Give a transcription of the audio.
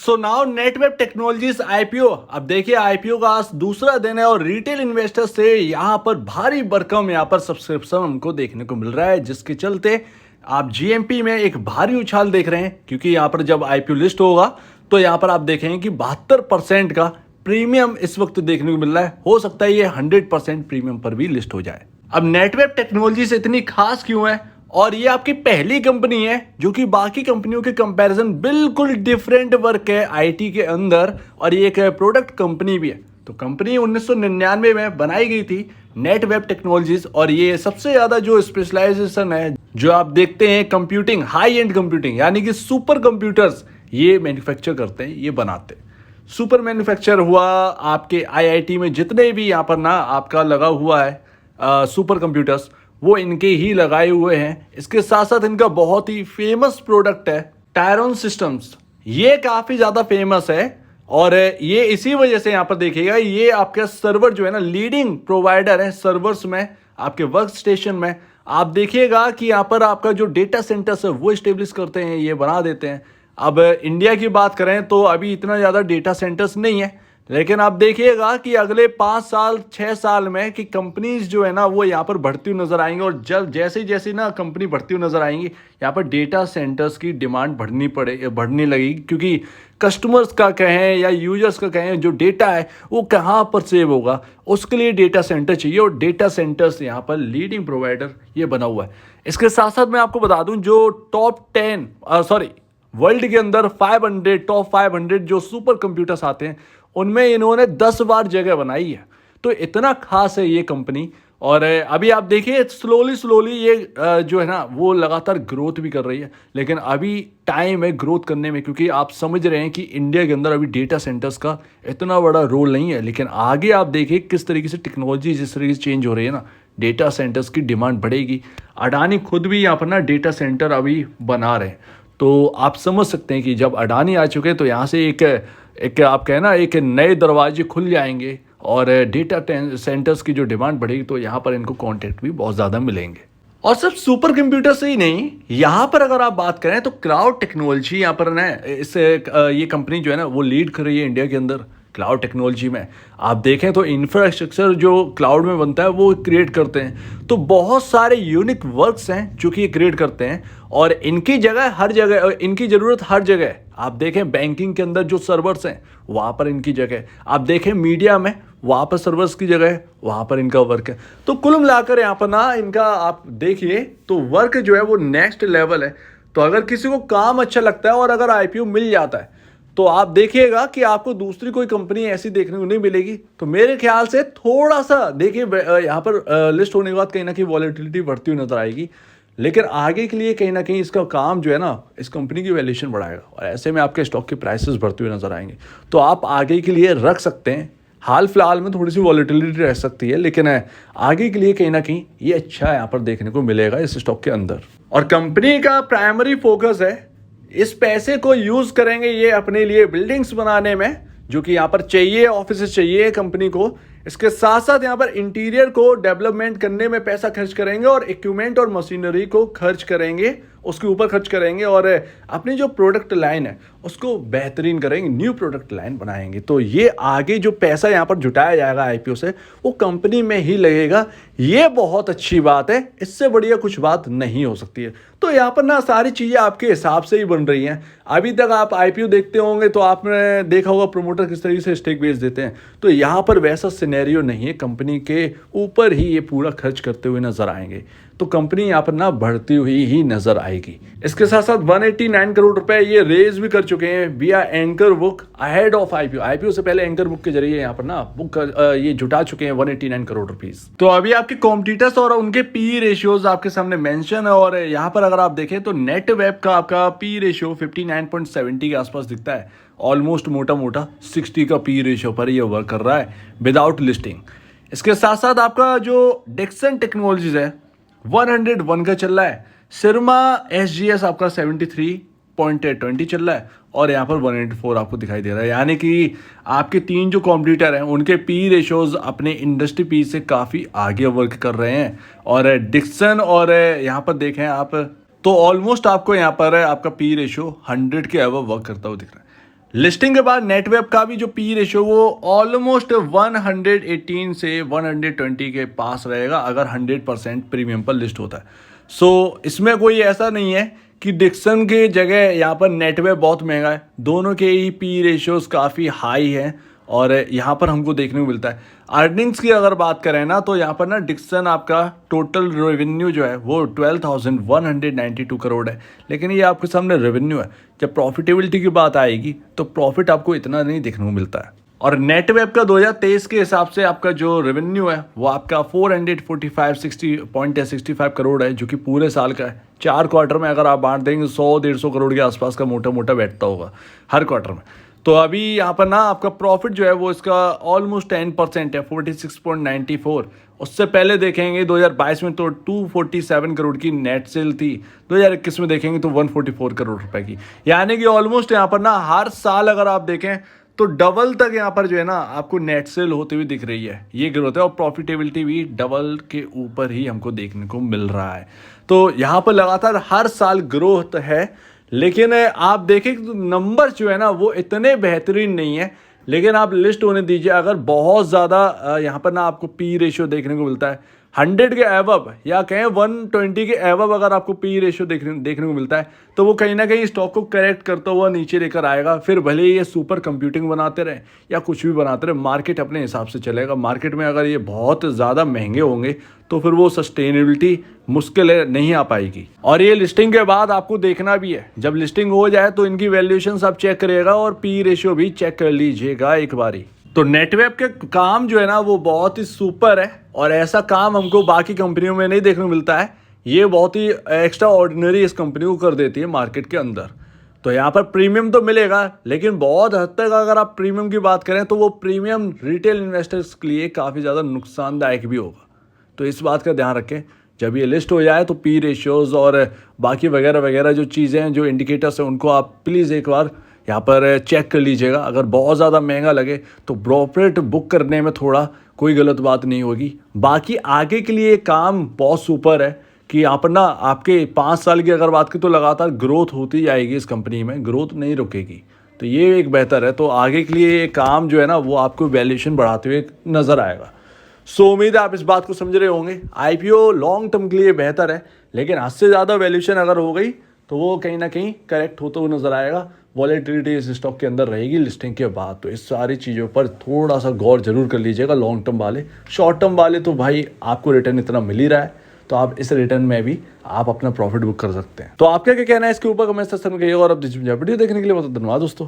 So now Netweb technologies IPO. अब देखिए IPO का आज दूसरा दिन है और रिटेल इन्वेस्टर से यहाँ पर भारी भरकम यहाँ पर सब्सक्रिप्शन हमको देखने को मिल रहा है, जिसके चलते आप जीएमपी में एक भारी उछाल देख रहे हैं। क्योंकि यहाँ पर जब आईपीओ लिस्ट होगा तो यहाँ पर आप देखेंगे कि 72% का प्रीमियम इस वक्त देखने को मिल रहा है। हो सकता है ये 100% प्रीमियम पर भी लिस्ट हो जाए। अब नेटवेब टेक्नोलॉजी से इतनी खास क्यों है, और ये आपकी पहली कंपनी है जो कि बाकी कंपनियों के कंपैरिजन बिल्कुल डिफरेंट वर्क है आईटी के अंदर, और ये एक प्रोडक्ट कंपनी भी है। तो कंपनी 1999 में बनाई गई थी नेटवेब टेक्नोलॉजीज, और ये सबसे ज़्यादा जो स्पेशलाइजेशन है जो आप देखते हैं कंप्यूटिंग, हाई एंड कंप्यूटिंग यानी कि सुपर कंप्यूटर्स ये मैन्युफैक्चर करते हैं, ये बनाते हैं। सुपर मैन्युफैक्चर हुआ आपके आईआईटी में जितने भी यहाँ पर ना आपका लगा हुआ है सुपर कंप्यूटर्स, वो इनके ही लगाए हुए हैं। इसके साथ साथ इनका बहुत ही फेमस प्रोडक्ट है टायरन सिस्टम्स, ये काफ़ी ज़्यादा फेमस है। और ये इसी वजह से यहाँ पर देखिएगा ये आपका सर्वर जो है ना लीडिंग प्रोवाइडर है सर्वर्स में, आपके वर्क स्टेशन में। आप देखिएगा कि यहाँ पर आपका जो डेटा सेंटर्स है वो स्टेब्लिश करते हैं, ये बना देते हैं। अब इंडिया की बात करें तो अभी इतना ज़्यादा डेटा सेंटर्स नहीं है, लेकिन आप देखिएगा कि अगले 5 साल 6 साल में कि कंपनीज जो है ना वो यहाँ पर बढ़ती हुई नजर आएंगी। और जब जैसे जैसे ना कंपनी बढ़ती हुई नजर आएंगी यहाँ पर डेटा सेंटर्स की डिमांड बढ़ने लगेगी। क्योंकि कस्टमर्स का कहें या यूजर्स का कहें, जो डेटा है वो कहाँ पर सेव होगा, उसके लिए डेटा सेंटर चाहिए। और डेटा सेंटर्स यहाँ पर लीडिंग प्रोवाइडर ये बना हुआ है। इसके साथ साथ मैं आपको बता दूं जो वर्ल्ड के अंदर 500 टॉप 500 जो सुपर कंप्यूटर्स आते हैं उनमें इन्होंने 10 बार जगह बनाई है। तो इतना खास है ये कंपनी। और अभी आप देखिए स्लोली ये जो है ना वो लगातार ग्रोथ भी कर रही है, लेकिन अभी टाइम है ग्रोथ करने में। क्योंकि आप समझ रहे हैं कि इंडिया के अंदर अभी डेटा सेंटर्स का इतना बड़ा रोल नहीं है, लेकिन आगे आप देखिए किस तरीके से टेक्नोलॉजी जिस तरीके से चेंज हो रही है ना, डेटा सेंटर्स की डिमांड बढ़ेगी। अडानी खुद भी यहाँ पर ना डेटा सेंटर अभी बना रहे हैं। तो आप समझ सकते हैं कि जब अडानी आ चुके हैं तो यहाँ से एक आप कहें ना एक नए दरवाजे खुल जाएंगे, और डेटा सेंटर्स की जो डिमांड बढ़ेगी तो यहाँ पर इनको कॉन्ट्रैक्ट भी बहुत ज़्यादा मिलेंगे। और सिर्फ सुपर कंप्यूटर से ही नहीं, यहाँ पर अगर आप बात करें तो क्लाउड टेक्नोलॉजी यहाँ पर ना ये कंपनी जो है ना वो लीड कर रही है इंडिया के अंदर क्लाउड टेक्नोलॉजी में। आप देखें तो इंफ्रास्ट्रक्चर जो क्लाउड में बनता है वो क्रिएट करते हैं। तो बहुत सारे यूनिक वर्क्स हैं जो कि ये क्रिएट करते हैं, और इनकी जगह हर जगह, इनकी ज़रूरत हर जगह है। आप देखें बैंकिंग के अंदर जो सर्वर्स हैं वहाँ पर इनकी जगह है। आप देखें मीडिया में वहाँ पर सर्वर्स की जगह है, वहाँ पर इनका वर्क है। तो कुल मिलाकर यहाँ पर ना इनका आप देखिए तो वर्क जो है वो नेक्स्ट लेवल है। तो अगर किसी को काम अच्छा लगता है और अगर आईपीओ मिल जाता है तो आप देखिएगा कि आपको दूसरी कोई कंपनी ऐसी देखने को नहीं मिलेगी। तो मेरे ख्याल से थोड़ा सा देखिए यहाँ पर लिस्ट होने के बाद कहीं ना कहीं वॉलेटिलिटी बढ़ती हुई नजर आएगी, लेकिन आगे के लिए कहीं ना कहीं इसका काम जो है ना इस कंपनी की वैल्यूएशन बढ़ाएगा, और ऐसे में आपके स्टॉक के प्राइसेस बढ़ते हुए नजर आएंगे। तो आप आगे के लिए रख सकते हैं। हाल फिलहाल में थोड़ी सी वॉलेटिलिटी रह सकती है, लेकिन आगे के लिए कहीं ना कहीं ये अच्छा यहाँ पर देखने को मिलेगा इस स्टॉक के अंदर। और कंपनी का प्राइमरी फोकस है इस पैसे को यूज करेंगे ये अपने लिए बिल्डिंग्स बनाने में, जो कि यहाँ पर चाहिए, ऑफिस चाहिए कंपनी को। इसके साथ साथ यहाँ पर इंटीरियर को डेवलपमेंट करने में पैसा खर्च करेंगे, और इक्विपमेंट और मशीनरी को खर्च करेंगे, उसके ऊपर खर्च करेंगे, और अपनी जो प्रोडक्ट लाइन है उसको बेहतरीन करेंगे, न्यू प्रोडक्ट लाइन बनाएंगे। तो ये आगे जो पैसा यहाँ पर जुटाया जाएगा आईपीओ से वो कंपनी में ही लगेगा। ये बहुत अच्छी बात है, इससे बढ़िया कुछ बात नहीं हो सकती है। तो यहाँ पर ना सारी चीज़ें आपके हिसाब से ही बन रही हैं। अभी तक आप आईपीओ देखते होंगे तो आपने देखा होगा प्रमोटर किस तरीके से स्टेक बेच देते हैं। तो यहाँ पर वैसा सिनेरियो नहीं है, कंपनी के ऊपर ही ये पूरा खर्च करते हुए नजर आएंगे। तो कंपनी यहाँ पर ना बढ़ती हुई ही नजर आएगी। इसके साथ साथ 189 करोड़ रुपए ये रेज भी कर चुके हैं विया anchor book ahead of IPO. IPO से पहले एंकर बुक के जरिए यहाँ पर ना बुक ये जुटा चुके हैं 189 करोड़ रुपीस। तो अभी आपके कॉम्पिटिटर्स और उनके पी रेशियोज आपके सामने मेंशन है, और यहाँ पर अगर आप देखें तो नेट वेब का आपका पी रेशियो 59.70 के आसपास दिखता है। ऑलमोस्ट मोटा मोटा 60 का पी रेशियो पर ये वर्क कर रहा है विदाउट लिस्टिंग। इसके साथ साथ आपका जो डिक्सन टेक्नोलॉजीज है 101 का चल रहा है। सिरमा एसजीएस आपका 73.20 चल रहा है, और यहाँ पर 184 आपको दिखाई दे रहा है। यानी कि आपके 3 जो कॉम्पिटिटर हैं उनके पी रेशोज अपने इंडस्ट्री पी से काफ़ी आगे वर्क कर रहे हैं। और डिक्सन और यहाँ पर देखें आप तो ऑलमोस्ट आपको यहाँ पर आपका पी रेशो 100 के अबव वर्क करता हुआ दिख रहा है। लिस्टिंग के बाद नेटवेब का भी जो पी रेशियो वो ऑलमोस्ट 118 से 120 के पास रहेगा अगर 100% प्रीमियम पर लिस्ट होता है। सो इसमें कोई ऐसा नहीं है कि डिक्सन के जगह यहाँ पर नेटवेब बहुत महंगा है, दोनों के ही पी रेशियोज काफ़ी हाई हैं और यहाँ पर हमको देखने को मिलता है। अर्निंग्स की अगर बात करें ना तो यहाँ पर ना डिक्सन आपका टोटल रेवेन्यू जो है वो 12,192 करोड़ है, लेकिन ये आपके सामने रेवेन्यू है। जब प्रॉफिटेबिलिटी की बात आएगी तो प्रॉफिट आपको इतना नहीं देखने को मिलता है। और नेटवेब का 2023 के हिसाब से आपका जो रेवेन्यू है वो आपका 445.65 करोड़ है, जो कि पूरे साल का है। 4 क्वार्टर में अगर आप बांट देंगे 100-150 करोड़ के आसपास का मोटा मोटा बैठता होगा हर क्वार्टर में। तो अभी यहाँ पर ना आपका प्रॉफिट जो है वो इसका ऑलमोस्ट 10% है, 46.94। उससे पहले देखेंगे 2022 में तो 247 करोड़ की नेट सेल थी, 2021 में देखेंगे तो 144 करोड़ रुपए की। यानी कि ऑलमोस्ट यहाँ पर ना हर साल अगर आप देखें तो डबल तक यहाँ पर जो है ना आपको नेट सेल होते हुए दिख रही है, ये ग्रोथ है। और प्रॉफिटेबिलिटी भी डबल के ऊपर ही हमको देखने को मिल रहा है। तो यहाँ पर लगातार हर साल ग्रोथ है, लेकिन आप देखें तो नंबर जो है ना वो इतने बेहतरीन नहीं है। लेकिन आप लिस्ट होने दीजिए, अगर बहुत ज़्यादा यहाँ पर ना आपको पी रेशियो देखने को मिलता है 100 के एवब या कहें 120 के एवब, अगर आपको पी रेशियो देखने को मिलता है तो वो कहीं ना कहीं स्टॉक को करेक्ट करता हुआ नीचे लेकर आएगा। फिर भले ही ये सुपर कंप्यूटिंग बनाते रहे या कुछ भी बनाते रहे, मार्केट अपने हिसाब से चलेगा। मार्केट में अगर ये बहुत ज़्यादा महंगे होंगे तो फिर वो सस्टेनेबिलिटी मुश्किल है, नहीं आ पाएगी। और ये लिस्टिंग के बाद आपको देखना भी है, जब लिस्टिंग हो जाए तो इनकी वैल्यूएशन आप चेक करिएगा और पी रेशियो भी चेक कर लीजिएगा एक बारी। तो नेटवेब के काम जो है ना वो बहुत ही सुपर है और ऐसा काम हमको बाकी कंपनियों में नहीं देखने को मिलता है। ये बहुत ही एक्स्ट्रा ऑर्डिनरी इस कंपनी को कर देती है मार्केट के अंदर। तो यहाँ पर प्रीमियम तो मिलेगा, लेकिन बहुत हद तक अगर आप प्रीमियम की बात करें तो वो प्रीमियम रिटेल इन्वेस्टर्स के लिए काफ़ी ज़्यादा नुकसानदायक भी होगा। तो इस बात का ध्यान रखें, जब ये लिस्ट हो जाए तो पी रेशियोज़ और बाकी वगैरह वगैरह जो चीज़ें हैं, जो इंडिकेटर्स हैं, उनको आप प्लीज़ एक बार यहाँ पर चेक कर लीजिएगा। अगर बहुत ज़्यादा महंगा लगे तो प्रॉफिट बुक करने में थोड़ा कोई गलत बात नहीं होगी। बाकी आगे के लिए काम बहुत सुपर है कि यहाँ पर ना आपके 5 साल की अगर बात करें तो लगातार ग्रोथ होती जाएगी इस कंपनी में, ग्रोथ नहीं रुकेगी। तो ये एक बेहतर है। तो आगे के लिए ये काम जो है ना वो आपको वैल्यूएशन बढ़ाते हुए नज़र आएगा। सो उम्मीद है आप इस बात को समझ रहे होंगे। आईपीओ लॉन्ग टर्म के लिए बेहतर है, लेकिन हद से ज़्यादा वैल्यूएशन अगर हो गई तो वो कहीं ना कहीं करेक्ट होता हुआ नजर आएगा। वॉलेटिलिटी इस स्टॉक के अंदर रहेगी लिस्टिंग के बाद। तो इस सारी चीज़ों पर थोड़ा सा गौर जरूर कर लीजिएगा लॉन्ग टर्म वाले। शॉर्ट टर्म वाले तो भाई आपको रिटर्न इतना मिल ही रहा है, तो आप इस रिटर्न में भी आप अपना प्रॉफिट बुक कर सकते हैं। तो आपका क्या कहना है इसके ऊपर कमेंट सेक्शन में कहिएगा। और अब वीडियो देखने के लिए बहुत धन्यवाद दोस्तों।